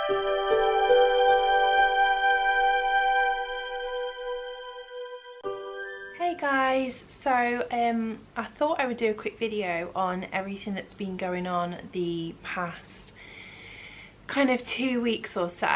Hey guys, so I thought I would do a quick video on everything that's been going on the past kind of 2 weeks or so.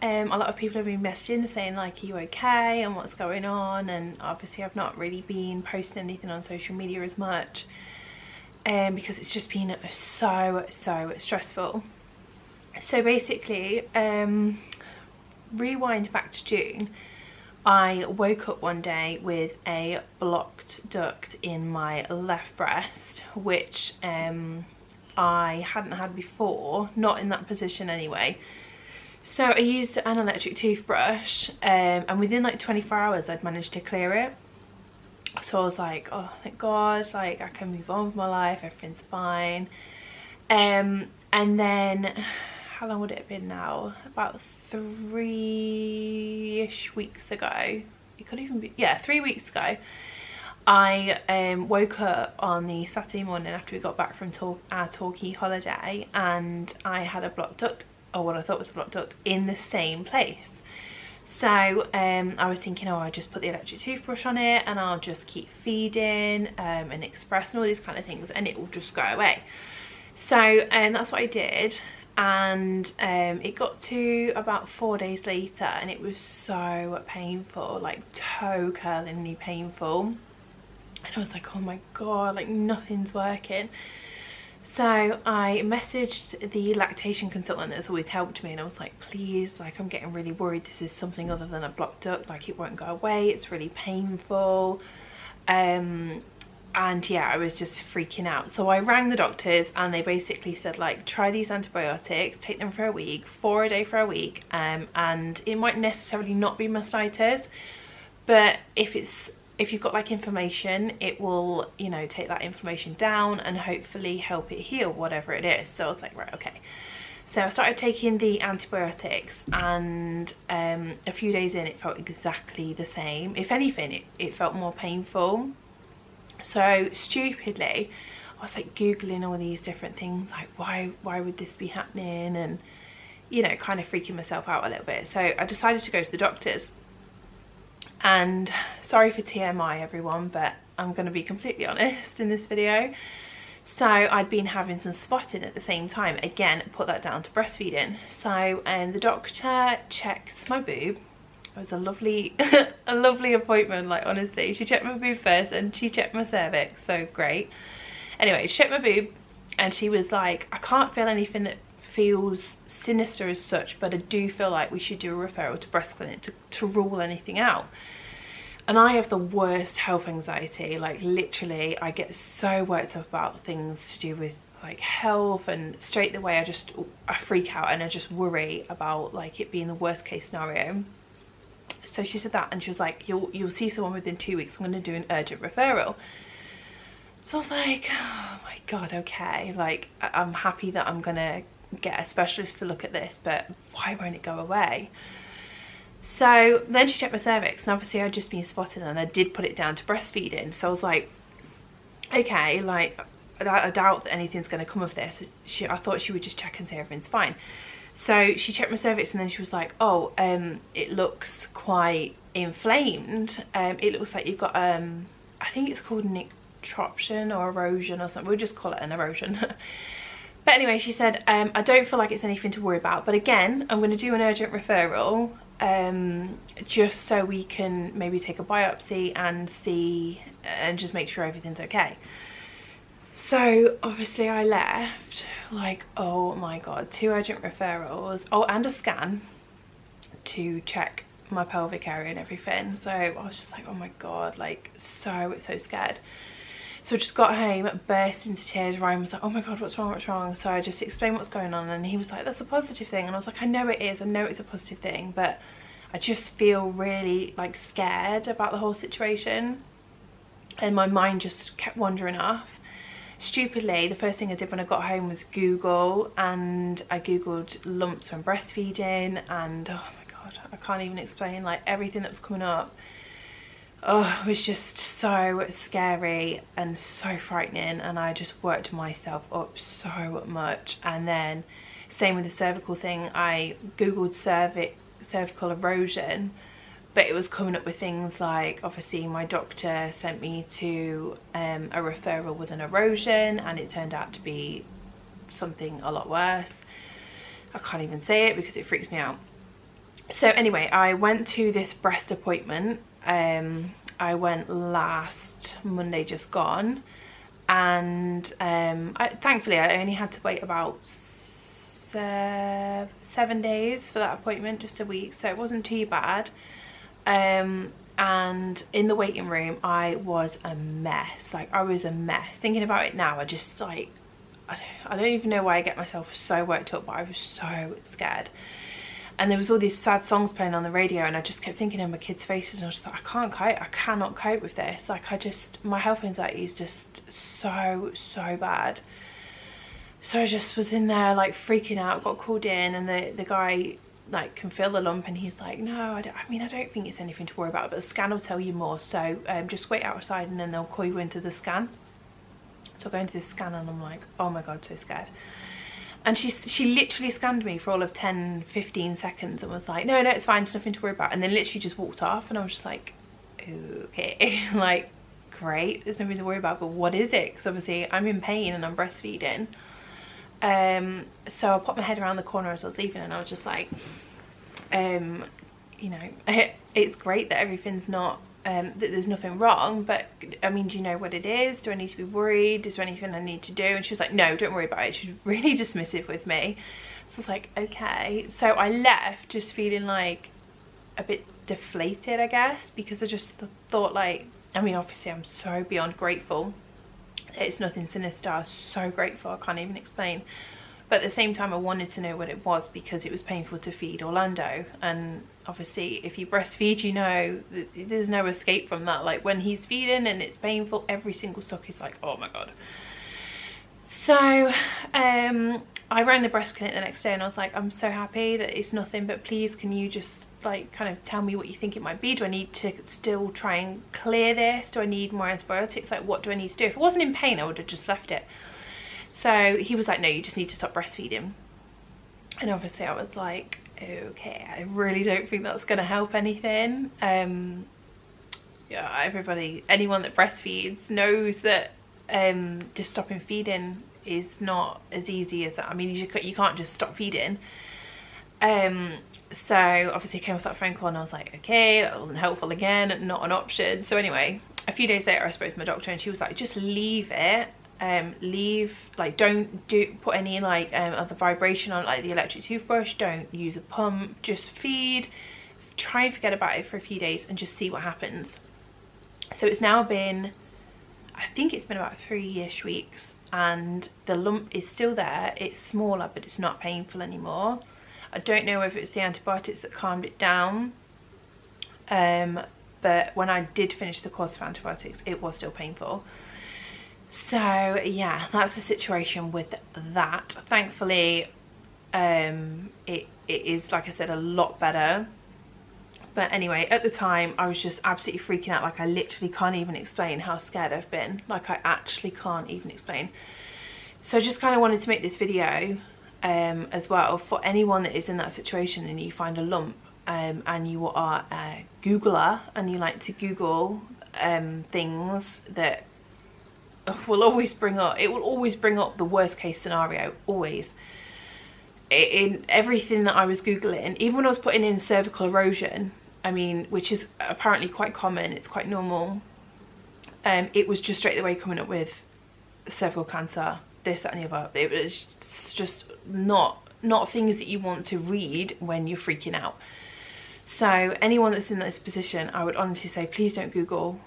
A lot of people have been messaging saying like, are you okay and what's going on, and obviously I've not really been posting anything on social media as much because it's just been so stressful. So basically, rewind back to June, I woke up one day with a blocked duct in my left breast, which I hadn't had before, not in that position anyway. So I used an electric toothbrush and within like 24 hours I'd managed to clear it. So I was like, oh thank God, like I can move on with my life, everything's fine. And then, how long would it have been now? About 3-ish weeks ago. It could even be, yeah, 3 weeks ago. I woke up on the Saturday morning after we got back from our Torquay holiday, and I had a blocked duct, or what I thought was a blocked duct, in the same place. So I was thinking, oh, I'll just put the electric toothbrush on it and I'll just keep feeding and express and all these kind of things, and it will just go away. So that's what I did. And it got to about 4 days later and it was so painful, like toe curlingly painful. And I was like, oh my God, like nothing's working. So I messaged the lactation consultant that's always helped me, and I was like, please, like I'm getting really worried this is something other than a blocked duct, like it won't go away, it's really painful. And yeah, I was just freaking out. So I rang the doctors and they basically said like, try these antibiotics, take them for a week, 4 a day for a week, and it might necessarily not be mastitis, but if you've got like inflammation, it will, you know, take that inflammation down and hopefully help it heal, whatever it is. So I was like, right, okay. So I started taking the antibiotics, and a few days in it felt exactly the same. If anything, it felt more painful. So stupidly, I was like Googling all these different things, like why would this be happening, and you know, kind of freaking myself out a little bit. So I decided to go to the doctors. And sorry for TMI everyone, but I'm going to be completely honest in this video. So I'd been having some spotting at the same time. Again, put that down to breastfeeding. So the doctor checked my boob. It was a lovely a lovely appointment, like honestly. She checked my boob first and she checked my cervix, so great. Anyway, she checked my boob and she was like, I can't feel anything that feels sinister as such, but I do feel like we should do a referral to breast clinic to rule anything out. And I have the worst health anxiety, like literally I get so worked up about things to do with like health, and straight away I freak out and I just worry about like it being the worst case scenario. So she said that, and she was like, you'll see someone within 2 weeks, I'm going to do an urgent referral. So I was like, oh my God, okay, like I'm happy that I'm gonna get a specialist to look at this, but why won't it go away? So then she checked my cervix, and obviously I'd just been spotted and I did put it down to breastfeeding. So I was like, okay, like I doubt that anything's going to come of this. I thought she would just check and say everything's fine. So she checked my cervix and then she was like, oh, it looks quite inflamed. It looks like you've got I think it's called necropsion or erosion or something. We'll just call it an erosion. But anyway, she said, I don't feel like it's anything to worry about, but again, I'm going to do an urgent referral just so we can maybe take a biopsy and see and just make sure everything's okay. So obviously I left like, oh my God, 2 urgent referrals, oh, and a scan to check my pelvic area and everything. So I was just like, oh my God, like so scared. So I just got home, burst into tears. Ryan was like, oh my God, what's wrong? So I just explained what's going on, and he was like, that's a positive thing. And I was like, I know it is, I know it's a positive thing, but I just feel really like scared about the whole situation. And my mind just kept wandering off. Stupidly, the first thing I did when I got home was Google, and I Googled lumps from breastfeeding, and oh my God, I can't even explain like everything that was coming up oh, it was just so scary and so frightening, and I just worked myself up so much. And then same with the cervical thing, I googled cervical erosion, but it was coming up with things like, obviously my doctor sent me to a referral with an erosion, and it turned out to be something a lot worse. I can't even say it because it freaks me out. So anyway, I went to this breast appointment. I went last Monday just gone, and thankfully I only had to wait about 7 days for that appointment, just a week, so it wasn't too bad. And in the waiting room I was a mess. Like, I was a mess. Thinking about it now, I just like, I don't even know why I get myself so worked up, but I was so scared. And there was all these sad songs playing on the radio, and I just kept thinking of my kids' faces, and I was just like, I can't cope, I cannot cope with this. Like, my health anxiety is just so bad. So I just was in there like freaking out, got called in, and the guy like can feel the lump, and he's like, no, I mean, I don't think it's anything to worry about, but the scan will tell you more, so just wait outside and then they'll call you into the scan. So I go into this scan and I'm like, oh my god, so scared. And she literally scanned me for all of 10-15 seconds and was like, no, it's fine, it's nothing to worry about, and then literally just walked off. And I was just like, okay, like, great, there's nothing to worry about, but what is it? Because obviously I'm in pain and I'm breastfeeding. So I popped my head around the corner as I was leaving, and I was just like, you know, it's great that everything's not, that there's nothing wrong, but I mean, do you know what it is? Do I need to be worried? Is there anything I need to do? And she was like, no, don't worry about it. She was really dismissive with me. So I was like, okay. So I left just feeling like a bit deflated, I guess, because I just thought, like, I mean, obviously I'm so beyond grateful. It's nothing sinister. I was so grateful, I can't even explain. But at the same time, I wanted to know what it was, because it was painful to feed Orlando, and obviously if you breastfeed, you know there's no escape from that. Like, when he's feeding and it's painful, every single suck is like, oh my god. So I rang the breast clinic the next day, and I was like, I'm so happy that it's nothing, but please can you just like kind of tell me what you think it might be? Do I need to still try and clear this? Do I need more antibiotics? Like, what do I need to do? If it wasn't in pain, I would have just left it. So he was like, no, you just need to stop breastfeeding. And obviously I was like, okay, I really don't think that's going to help anything. Yeah, anyone that breastfeeds knows that just stopping feeding is not as easy as that. I mean, you can't just stop feeding. So obviously I came off that phone call, and I was like, okay, that wasn't helpful again, not an option. So anyway, a few days later I spoke to my doctor, and she was like, just leave it. Like, don't put any like other vibration on, like the electric toothbrush, don't use a pump, just feed, try and forget about it for a few days and just see what happens. So it's now been, I think it's been about 3-ish weeks, and the lump is still there. It's smaller, but it's not painful anymore. I don't know whether it's the antibiotics that calmed it down, but when I did finish the course of antibiotics, it was still painful. So yeah, that's the situation with that. Thankfully it is, like I said, a lot better. But anyway, at the time I was just absolutely freaking out. Like, I literally can't even explain how scared I've been. Like, I actually can't even explain. So I just kind of wanted to make this video as well for anyone that is in that situation and you find a lump, and you are a Googler and you like to Google things that will always bring up, it will always bring up the worst case scenario, always. In everything that I was Googling, even when I was putting in cervical erosion, I mean, which is apparently quite common, it's quite normal, it was just straight away coming up with cervical cancer, this, that and the other. It was just not things that you want to read when you're freaking out. So anyone that's in this position, I would honestly say, please don't Google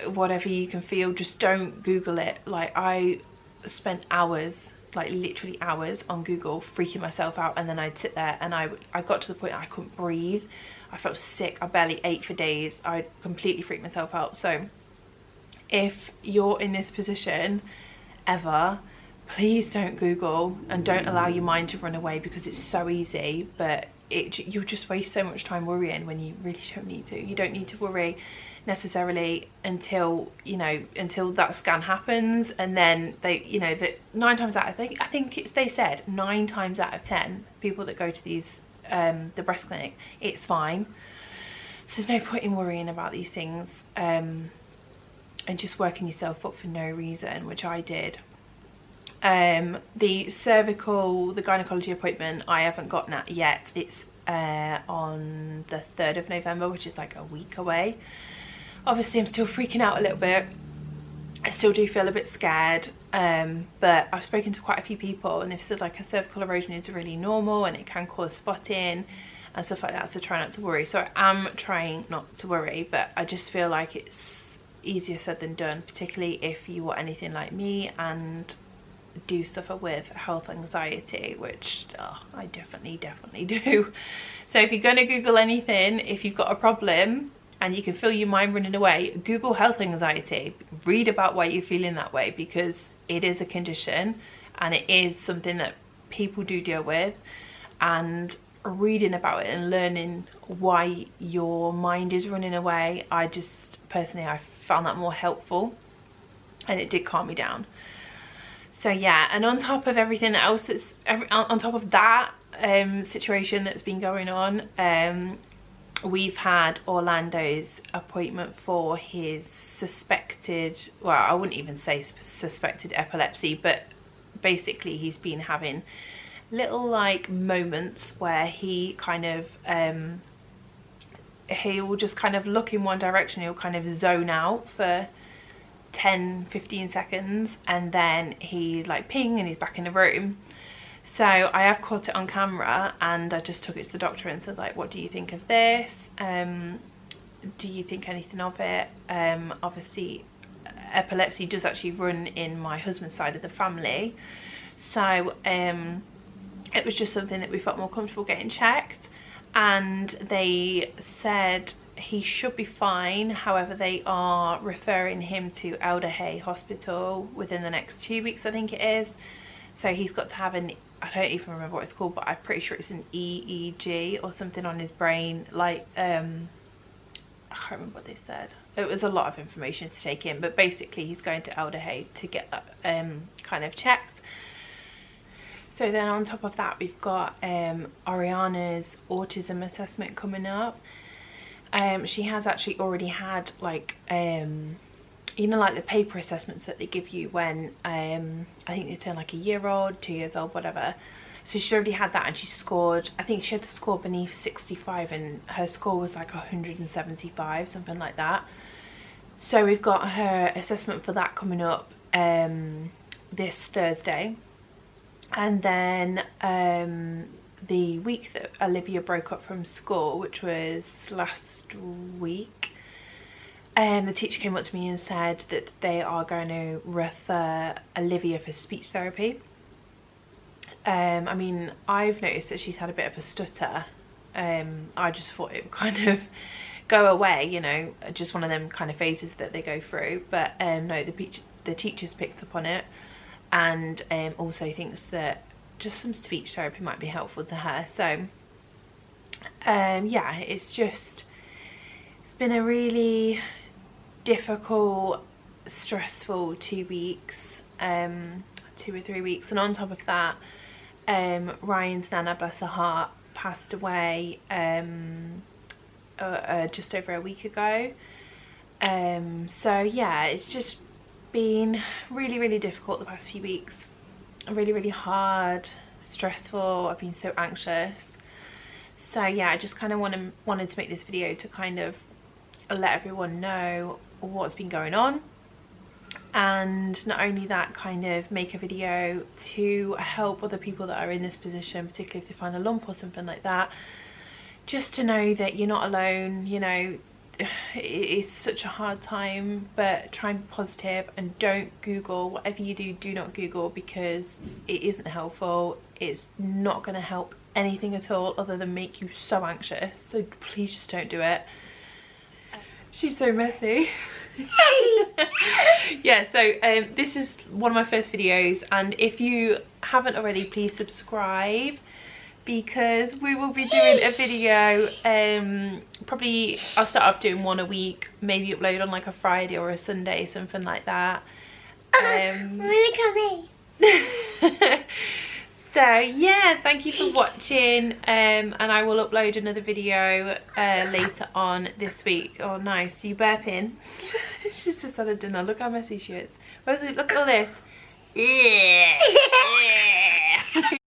whatever you can feel, just don't Google it. Like, I spent hours, like literally hours on Google, freaking myself out, and then I'd sit there and I got to the point I couldn't breathe. I felt sick, I barely ate for days. I completely freaked myself out. So if you're in this position ever, please don't Google, and don't allow your mind to run away, because it's so easy. But you'll just waste so much time worrying when you really don't need to. You don't need to worry necessarily until, you know, until that scan happens, and then they, you know, that 9 times out, I think it's, they said 9 times out of 10 people that go to these the breast clinic, it's fine. So there's no point in worrying about these things and just working yourself up for no reason, which I did. The gynecology appointment, I haven't gotten that yet. It's on the 3rd of November, which is like a week away. Obviously I'm still freaking out a little bit. I still do feel a bit scared, but I've spoken to quite a few people and they've said like a cervical erosion is really normal and it can cause spotting and stuff like that, so try not to worry. So I am trying not to worry, but I just feel like it's easier said than done, particularly if you are anything like me and do suffer with health anxiety, which I definitely do. So if you're going to Google anything, if you've got a problem and you can feel your mind running away, Google health anxiety, read about why you're feeling that way, because it is a condition and it is something that people do deal with, and reading about it and learning why your mind is running away, I just personally, I found that more helpful and it did calm me down. So yeah, and on top of everything else that's on top of that situation that's been going on, we've had Orlando's appointment for his suspected, well, I wouldn't even say suspected epilepsy, but basically he's been having little like moments where he kind of he will just kind of look in one direction, he'll kind of zone out for 10-15 seconds and then he like ping and he's back in the room. So I have caught it on camera and I just took it to the doctor and said like, what do you think of this? Do you think anything of it? Obviously epilepsy does actually run in my husband's side of the family, so it was just something that we felt more comfortable getting checked, and they said he should be fine. However, they are referring him to Alderhay Hospital within the next 2 weeks, I think it is. So he's got to have an, I don't even remember what it's called, but I'm pretty sure it's an EEG or something on his brain, like I can't remember what they said. It was a lot of information to take in, but basically he's going to Alderhay to get that kind of checked. So then on top of that, we've got Ariana's autism assessment coming up. She has actually already had like you know, like the paper assessments that they give you when I think they turn like a year old, 2 years old, whatever. So she's already had that and she scored, I think she had to score beneath 65 and her score was like 175, something like that. So we've got her assessment for that coming up this Thursday. And then the week that Olivia broke up from school, which was last week, the teacher came up to me and said that they are going to refer Olivia for speech therapy. I mean, I've noticed that she's had a bit of a stutter. I just thought it would kind of go away, you know, just one of them kind of phases that they go through. But no, the teacher's picked up on it, and also thinks that just some speech therapy might be helpful to her. So yeah, it's been a really difficult, stressful 2 weeks, 2 or 3 weeks, and on top of that, Ryan's nana, bless her heart, passed away just over a week ago. So yeah, it's just been really difficult the past few weeks, really hard, stressful. I've been so anxious. So yeah, I just kind of wanted to make this video to kind of let everyone know what's been going on, and not only that, kind of make a video to help other people that are in this position, particularly if they find a lump or something like that, just to know that you're not alone. You know, it's such a hard time, but try and be positive and don't Google. Whatever you do, do not Google, because it isn't helpful. It's not going to help anything at all other than make you so anxious, so please just don't do it. She's so messy. Yeah, so this is one of my first videos, and if you haven't already, please subscribe, because we will be doing a video. Probably I'll start off doing one a week, maybe upload on like a Friday or a Sunday, something like that. So yeah, thank you for watching, and I will upload another video later on this week. Oh nice, you burping? She's just had a dinner, look how messy she is. Rosie, look at all this.